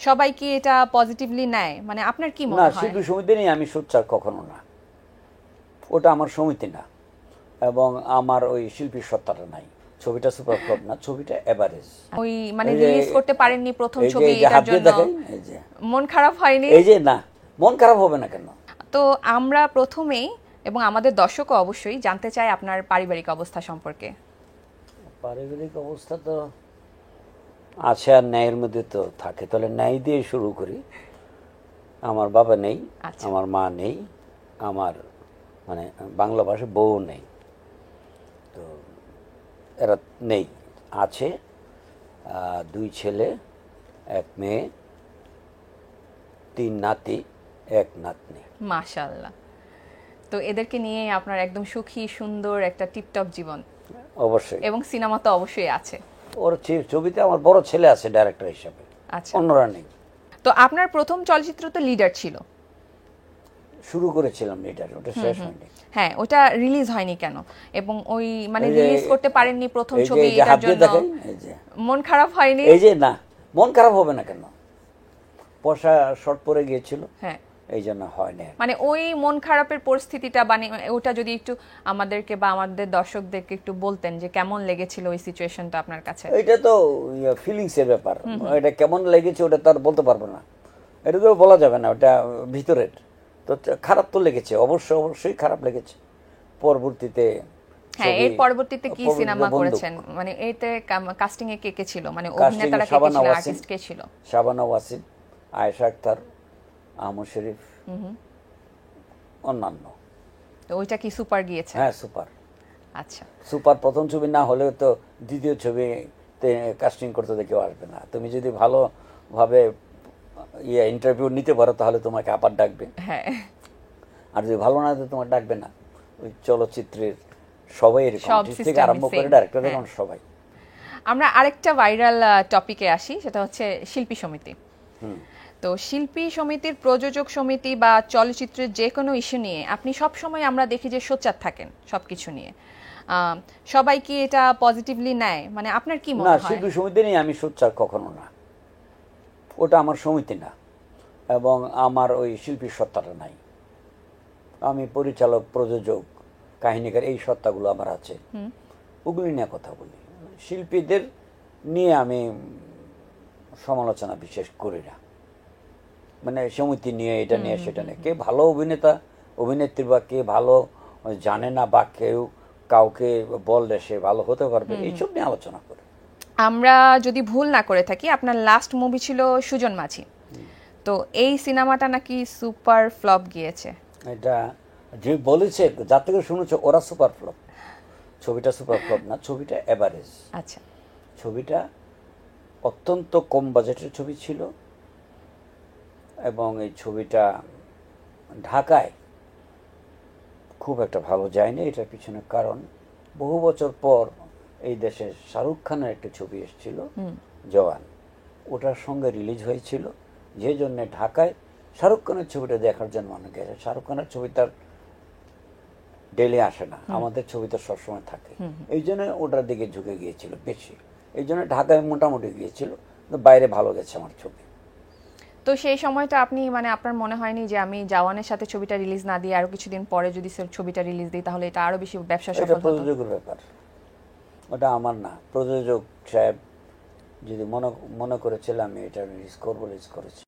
সবাই কি এটা পজিটিভলি নেয়, মানে আপনার কি মনে না, হয়? শিল্পী সমিতি নিয়ে আমি সোচ্চার কখনো না, ওটা আমার সমিতি না, এবং আমার ওই শিল্পীর সত্তাটা নাই। ছবিটা সুপার ফ্লপ না, ছবিটা এভারেজ। ওই মানে রিলিজ করতে পারেননি প্রথম এই যে ছবি, এই যে এটার হাত দিয়ে জন্য দেখাই, এই যে মন খারাপ হয়নি? এই যে না, মন খারাপ হবে না কেন? তো আমরা প্রথমেই এবং আমাদের দর্শকও অবশ্যই জানতে চাই আপনার পারিবারিক অবস্থা সম্পর্কে। পারিবারিক অবস্থা তো আছে আর ন্যায়ের মধ্যে তো থাকে, তাহলে ন্যায় দিয়ে শুরু করি। আমার বাবা নেই, আচ্ছা। আমার মা নেই, আমার মানে বাংলা ভাষায় বউ নেই, তো এরা নেই। আছে দুই ছেলে, এক মেয়ে, তিন নাতি, এক নাতনি। মাশাআল্লাহ। তো এদেরকে নিয়ে আপনার একদম সুখী সুন্দর একটা টিপটপ জীবন। অবশ্যই। এবং সিনেমা তো অবশ্যই আছে। ওর ছবিতে আমার বড় ছেলে আছে ডাইরেক্টর হিসাবে, আচ্ছা। অন্যরা নেই। তো আপনার প্রথম চলচ্চিত্র তো লিডার ছিল। শুরু করেছিলাম লিডার, ওটা শেষ হয়নি। হ্যাঁ, ওটা রিলিজ হয়নি কেন, এবং ওই মানে এই যে রিলিজ করতে পারেননি প্রথম এই যে ছবি, এই যে এটার হাত দিয়ে জন্য দেখাই, এই যে মন খারাপ হয়নি? এই যে না, মন খারাপ হবে না কেন? পয়সা শর্ট পড়ে গিয়েছিল, হ্যাঁ, এই জন্য হয়নি। মানে ওই মন খারাপের পরিস্থিতিটা মানে ওটা যদি একটু আমাদেরকে বা আমাদের দর্শকদেরকে একটু বলতেন যে কেমন লেগেছিল ওই সিচুয়েশনটা আপনার কাছে। এটা তো ফিলিংস এর ব্যাপার, এটা কেমন লেগেছে ওটা তার বলতে পারবো না, এটা তো বলা যাবে না, ওটা ভিতরের। তো খারাপ তো লেগেছে, অবশ্যই খারাপ লেগেছে। পরবর্তীতে হ্যাঁ, এর পরবর্তীতে কি সিনেমা করেছেন, মানে এতে কাস্টিং এ কে কে ছিল, মানে অভিনেতারা কে কে ছিল, আর্টিস্ট কে ছিল? শাবানা ওয়াসিম, আয়েশা আক্তার, আহমদ শরীফ, অন্যান্য। তো ওইটা কি সুপার গিয়েছে? হ্যাঁ, সুপার। আচ্ছা। সুপার প্রথম ছবি না হলেও তো দ্বিতীয় ছবিতে কাস্টিং করতে কেউ আসবে না। তুমি যদি ভালোভাবে ইন্টারভিউ নিতে পারো তাহলে তোমাকে আবার ডাকবে, হ্যাঁ। আর যদি ভালো না তো তোমার ডাকবে না। ওই চলচ্চিত্রের সবাই এরকম, আর্টিস্ট থেকে আরম্ভ করে ডাইরেক্টর এখন সবাই। আমরা আরেকটা ভাইরাল টপিকে আসি, সেটা হচ্ছে শিল্পী সমিতি। তো শিল্পী সমিতির, প্রযোজক সমিতি বা চলচ্চিত্রের যে কোনো ইস্যু নিয়ে আপনি সব সময় আমরা দেখি যে সোচ্চার থাকেন সবকিছু নিয়ে। সবাই কি এটা পজিটিভলি নেয়, মানে আপনার কি মনে না, হয়? শিল্পী সমিতি নিয়ে আমি সোচ্চার কখনো না, ওটা আমার সমিতি না, এবং আমার ওই শিল্পীর সত্তাটা নাই। আমি পরিচালক, প্রযোজক, কাহিনীকার, এই সত্তাগুলো আমার আছে, ওগুলি নিয়ে কথা বলি। শিল্পীদের নিয়ে আমি সমালোচনা বিশেষ করি না, মানে সমিতি নিয়ে এটা নিয়ে সেটা নিয়ে। কে ভালো অভিনেতা অভিনেত্রী বা কে ভালো জানে না বা কেউ কাউকে বললে সে ভালো হতে পারবে, এইসব নিয়ে আলোচনা করে। আমরা যদি ভুল না করে থাকি আপনার লাস্ট মুভি ছিল সুজন মাঝি। তো এই সিনেমাটা নাকি সুপার ফ্লপ গিয়েছে। এটা যে বলেছে, যার থেকে শুনেছে ওরা সুপার ফ্লপ। ছবিটা সুপার ফ্লপ না, ছবিটা এভারেজ। আচ্ছা। ছবিটা অত্যন্ত কম বাজেটের ছবি ছিল, এবং এই ছবিটা ঢাকায় খুব একটা ভালো যায়নি। এটার পিছনে কারণ, বহু বছর পর এই দেশে শাহরুখ খানের একটা ছবি এসেছিল জওয়ান, ওটার সঙ্গে রিলিজ হয়েছিল, যে জন্য ঢাকায় শাহরুখ খানের ছবিটা দেখার জন্য অনেক গেছে। শাহরুখ খানের ছবি তার ডেলি আসে না, আমাদের ছবি তো সবসময় থাকে, এই জন্য ওটার দিকে ঝুঁকে গিয়েছিল বেশি। এই জন্য ঢাকায় মোটামুটি গিয়েছিল, বাইরে ভালো গেছে আমার ছবি। তো সেই সময়টা আপনি মানে আপনার মনে হয়নি যে আমি জওয়ানের সাথে ছবিটা রিলিজ না দিয়ে আরো কিছুদিন পরে যদি ছবিটা রিলিজ দিই তাহলে এটা আরো বেশি ব্যবসা সফল এটা হতো? প্রযোজকের ব্যাপার, ওটা আমার না। প্রযোজক সাহেব যদি মনে করেছিল আমি এটা রিলিজ করবো, রিলিজ করেছি।